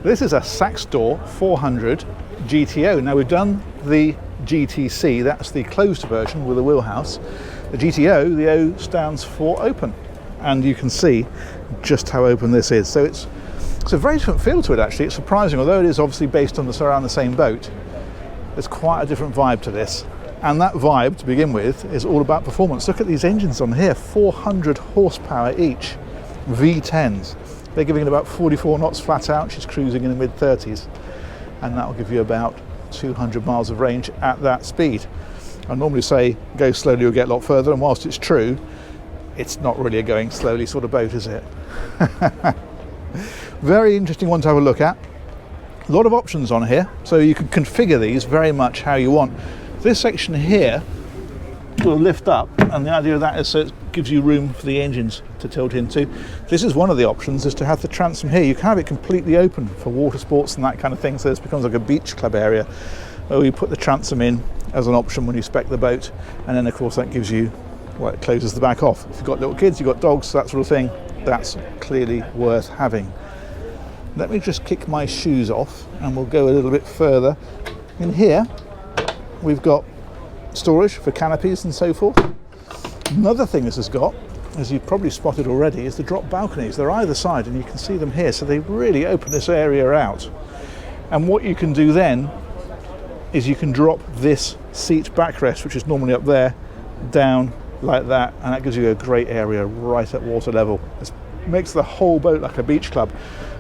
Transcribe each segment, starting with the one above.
This is a Saxdor 400 GTO. Now we've done the GTC, that's the closed version with a wheelhouse. The GTO, the O stands for open, and you can see just how open this is. So it's a very different feel to it actually. It's surprising, although it is obviously based on around the same boat, there's quite a different vibe to this. And that vibe, to begin with, is all about performance. Look at these engines on here, 400 horsepower each, V10s. They're giving it about 44 knots flat out. She's cruising in the mid 30s, and that will give you about 200 miles of range at that speed. I normally say go slowly, you'll get a lot further, and whilst it's true, it's not really a going slowly sort of boat, is it? Very interesting one to have a look at. A lot of options on here, so you can configure these very much how you want. This section here will lift up, and the idea of that is so it gives you room for the engines to tilt into. This is one of the options, is to have the transom here. You can have it completely open for water sports and that kind of thing, so this becomes like a beach club area. Or you put the transom in as an option when you spec the boat, and then of course that gives you, well, it closes the back off. If you've got little kids, you've got dogs, that sort of thing, that's clearly worth having. Let me just kick my shoes off and we'll go a little bit further. In here we've got storage for canopies and so forth. Another thing this has got, as you've probably spotted already, is the drop balconies. They're either side and you can see them here, so they really open this area out. And what you can do then is you can drop this seat backrest, which is normally up there, down like that, and that gives you a great area right at water level. It makes the whole boat like a beach club.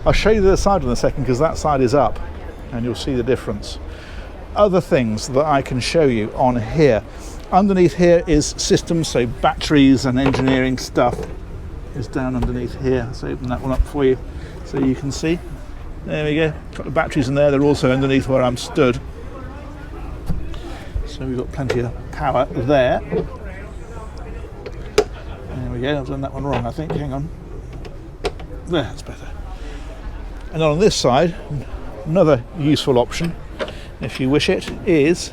I'll show you the other side in a second, because that side is up and you'll see the difference. Other things that I can show you on here. Underneath here is systems, so batteries and engineering stuff is down underneath here. Let's open that one up for you so you can see. There we go, got the batteries in there. They're also underneath where I'm stood. So we've got plenty of power there. There we go, I've done that one wrong I think, hang on. There, that's better. And on this side, another useful option, if you wish it, is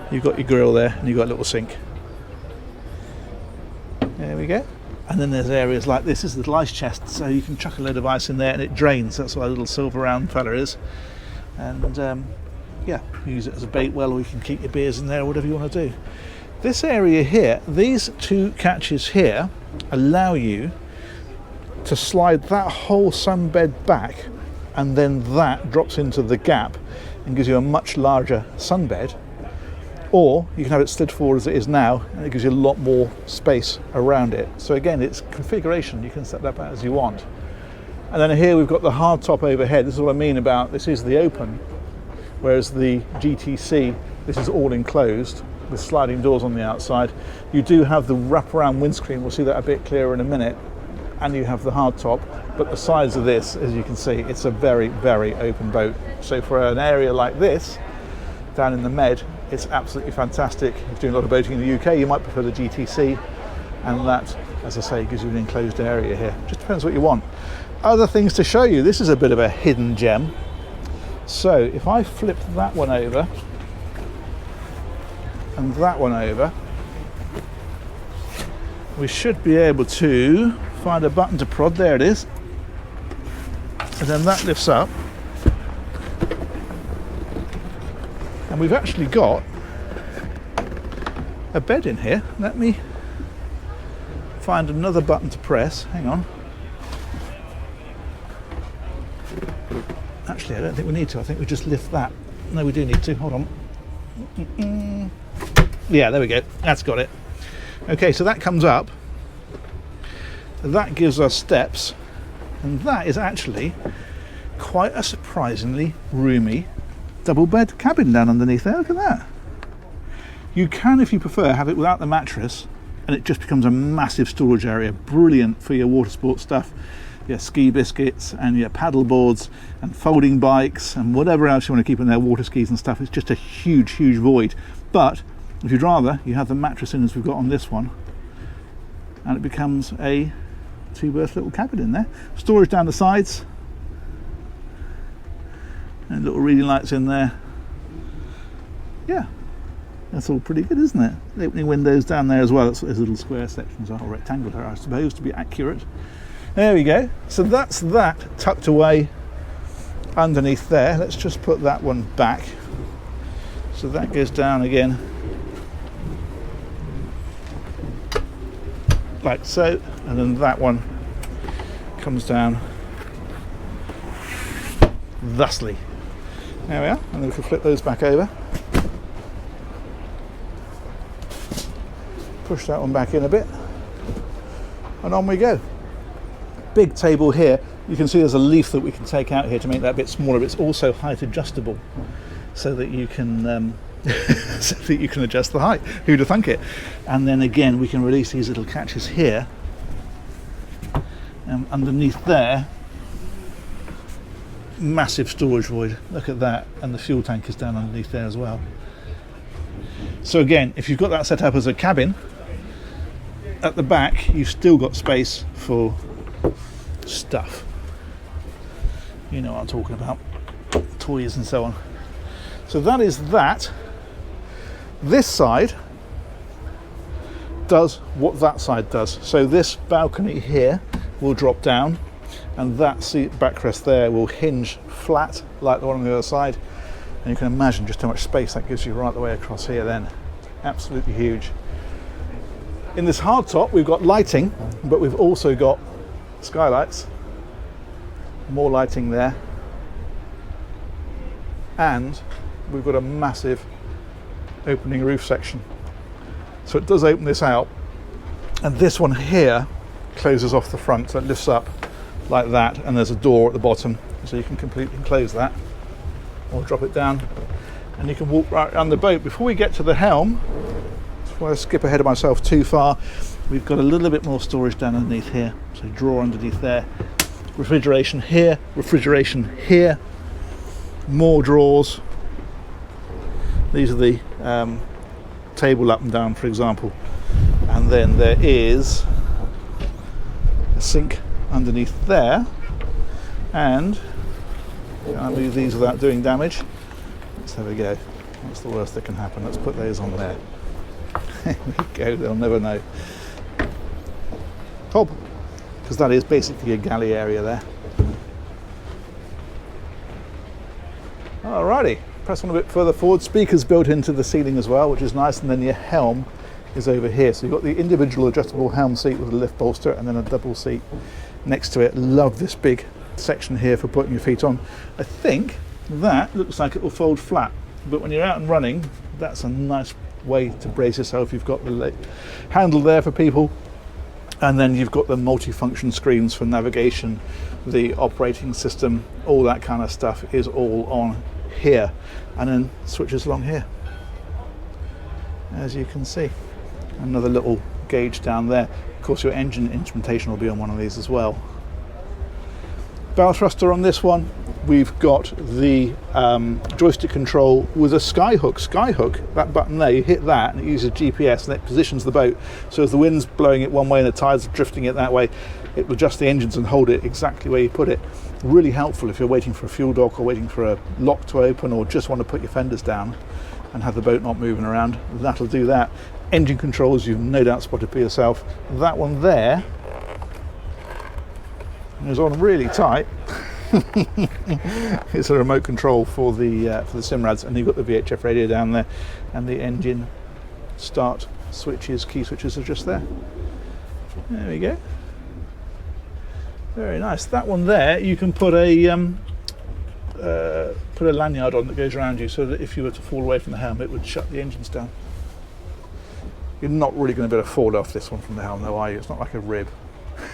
you've got your grill there and you've got a little sink. There we go. And then there's areas like this is the little ice chest, so you can chuck a load of ice in there and it drains. That's what a little silver round fella is. And yeah, use it as a bait well, or you can keep your beers in there, or whatever you want to do. This area here, these two catches here allow you to slide that whole sunbed back, and then that drops into the gap and gives you a much larger sunbed. Or you can have it slid forward as it is now, and it gives you a lot more space around it. So again, it's configuration, you can set that back as you want. And then here we've got the hardtop overhead. This is what I mean about this is the open, whereas the GTC, this is all enclosed with sliding doors on the outside. You do have the wraparound windscreen, we'll see that a bit clearer in a minute, and you have the hardtop, but the sides of this, as you can see, it's a very, very open boat. So for an area like this, down in the Med, it's absolutely fantastic. If you're doing a lot of boating in the UK, you might prefer the GTC, and that, as I say, gives you an enclosed area here. Just depends what you want. Other things to show you, this is a bit of a hidden gem. So if I flip that one over, and that one over, we should be able to find a button to prod. There it is. And then that lifts up. And we've actually got a bed in here. Let me find another button to press. Hang on. Actually, I don't think we need to. I think we just lift that. No, we do need to. Hold on. Yeah, there we go. That's got it. Okay, so that comes up. That gives us steps. And that is actually quite a surprisingly roomy double bed cabin down underneath there. Look at that. You can, if you prefer, have it without the mattress, and it just becomes a massive storage area. Brilliant for your water sports stuff, your ski biscuits and your paddle boards and folding bikes and whatever else you want to keep in there, water skis and stuff. It's just a huge, huge void. But if you'd rather, you have the mattress in as we've got on this one, and it becomes a two-berth little cabin in there. Storage down the sides, and little reading lights in there. Yeah, that's all pretty good, isn't it? The opening windows down there as well. That's what those little square sections are, or rectangular, I suppose, to be accurate. There we go. So that's that tucked away underneath there. Let's just put that one back. So that goes down again, like so, and then that one comes down thusly. There we are, and then we can flip those back over. Push that one back in a bit, and on we go. Big table here. You can see there's a leaf that we can take out here to make that bit smaller. It's also height adjustable, so that you can so that you can adjust the height. Who'd have thunk it? And then again, we can release these little catches here, and underneath there, massive storage void. Look at that, and the fuel tank is down underneath there as well. So again, if you've got that set up as a cabin, at the back you've still got space for stuff. You know what I'm talking about, toys and so on. So that is that. This side does what that side does. So this balcony here will drop down, and that seat backrest there will hinge flat like the one on the other side, and you can imagine just how much space that gives you right the way across here then. Absolutely huge. In this hardtop we've got lighting, but we've also got skylights, more lighting there, and we've got a massive opening roof section. So it does open this out, and this one here closes off the front, so it lifts up like that, and there's a door at the bottom, so you can completely close that or drop it down, and you can walk right around the boat. Before we get to the helm, before I skip ahead of myself too far, we've got a little bit more storage down underneath here, so drawer underneath there, refrigeration here, more drawers. These are the table up and down, for example, and then there is a sink underneath there, and can't move these without doing damage. Let's have a go. What's the worst that can happen? Let's put those on there. There we go, they'll never know. Top, because that is basically a galley area there. Alrighty, press on a bit further forward. Speakers built into the ceiling as well, which is nice, and then your helm is over here. So you've got the individual adjustable helm seat with a lift bolster, and then a double seat next to it. Love this big section here for putting your feet on. I think that looks like it will fold flat, but when you're out and running, that's a nice way to brace yourself. You've got the handle there for people, and then you've got the multi-function screens for navigation, the operating system, all that kind of stuff is all on here, and then switches along here, as you can see. Another little gauge down there. Of course, your engine instrumentation will be on one of these as well. Bow thruster on this one. We've got the joystick control with a skyhook. That button there, you hit that and it uses GPS, and it positions the boat. So as the wind's blowing it one way and the tides are drifting it that way, it will adjust the engines and hold it exactly where you put it. Really helpful if you're waiting for a fuel dock or waiting for a lock to open, or just want to put your fenders down and have the boat not moving around. That'll do that. Engine controls, you've no doubt spotted for yourself. That one there is on really tight. It's a remote control for the Simrads, and you've got the VHF radio down there, and the engine start switches, key switches are just there. There we go. Very nice. That one there, you can put a lanyard on that goes around you, so that if you were to fall away from the helm, it would shut the engines down. You're not really going to be able to fall off this one from the helm though, are you? It's not like a rib.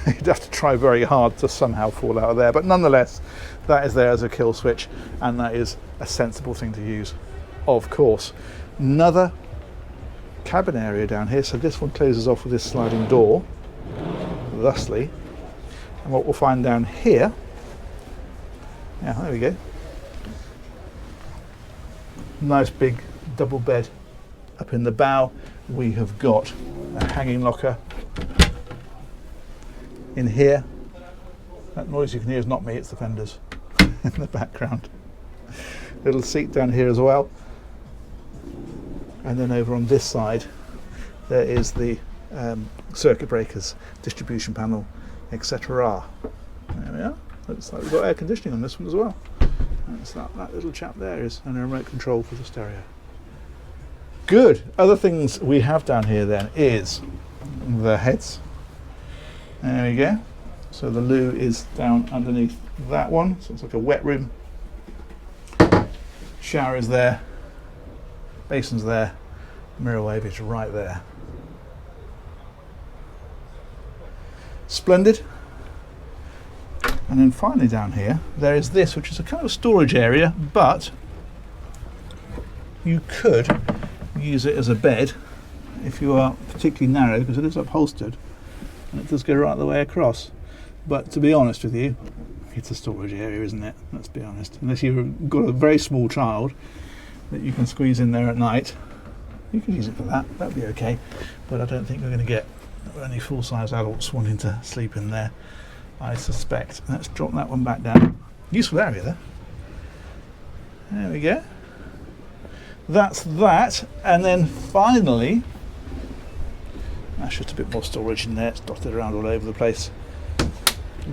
You'd have to try very hard to somehow fall out of there, but nonetheless, that is there as a kill switch, and that is a sensible thing to use, of course. Another cabin area down here, so this one closes off with this sliding door, thusly, and what we'll find down here, yeah, there we go, nice big double bed up in the bow. We have got a hanging locker in here. That noise you can hear is not me, it's the fenders in the background. Little seat down here as well, and then over on this side there is the circuit breakers, distribution panel, etc. There we are. Looks like we've got air conditioning on this one as well. That's that little chap there is, and a remote control for the stereo. Good. Other things we have down here then is the heads. There we go. So the loo is down underneath that one, so it's like a wet room. Shower is there, basin's there, mirror wave is right there. Splendid. And then finally down here, there is this, which is a kind of storage area, but you could use it as a bed if you are particularly narrow, because it is upholstered and it does go right the way across. But to be honest with you, it's a storage area, isn't it? Let's be honest. Unless you've got a very small child that you can squeeze in there at night, you can use it for that. That'd be okay. But I don't think we're going to get any full-size adults wanting to sleep in there, I suspect. Let's drop that one back down. Useful area there. There we go. That's that. And then finally, that's just a bit more storage in there. It's dotted around all over the place.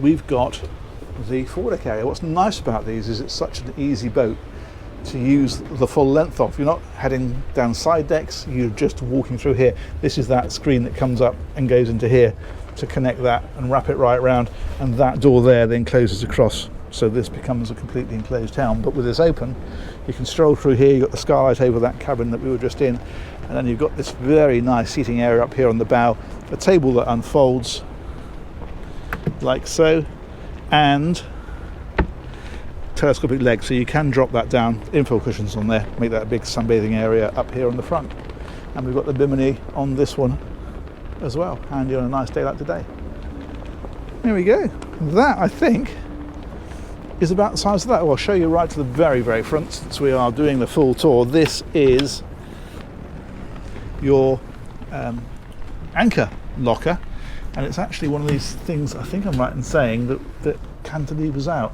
We've got the forward deck area. What's nice about these is it's such an easy boat to use the full length of. You're not heading down side decks, you're just walking through here. This is that screen that comes up and goes into here to connect that and wrap it right round, and that door there then closes across, so this becomes a completely enclosed helm. But with this open, you can stroll through here. You've got the skylight over that cabin that we were just in, and then you've got this very nice seating area up here on the bow, a table that unfolds like so, and telescopic legs, so you can drop that down, info cushions on there, make that a big sunbathing area up here on the front. And we've got the bimini on this one as well, handy on a nice day like today. There we go. That, I think, is about the size of that. Well, I'll show you right to the very, very front, since we are doing the full tour. This is your anchor locker, and it's actually one of these things, I think I'm right in saying, that cantilevers out.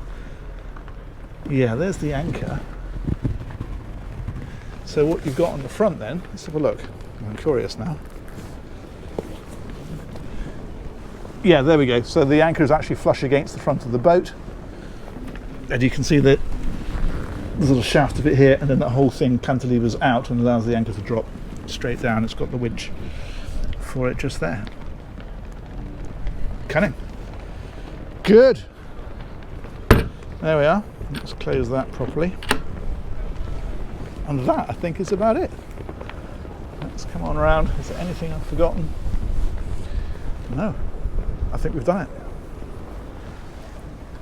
Yeah, there's the anchor. So what you've got on the front then, let's have a look. I'm curious now. Yeah, there we go. So the anchor is actually flush against the front of the boat. And you can see that there's a little shaft of it here, and then that whole thing cantilevers out and allows the anchor to drop straight down. It's got the winch for it just there. Cunning. Good. There we are. Let's close that properly. And that, I think, is about it. Let's come on around. Is there anything I've forgotten? No. I think we've done it.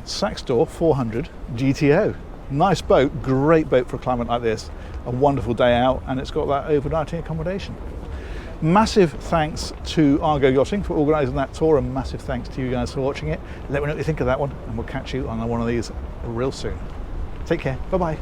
Saxdor 400 GTO. Nice boat, great boat for a climate like this. A wonderful day out, and it's got that overnighting accommodation. Massive thanks to Argo Yachting for organising that tour, and massive thanks to you guys for watching it. Let me know what you think of that one, and we'll catch you on one of these real soon. Take care. Bye bye.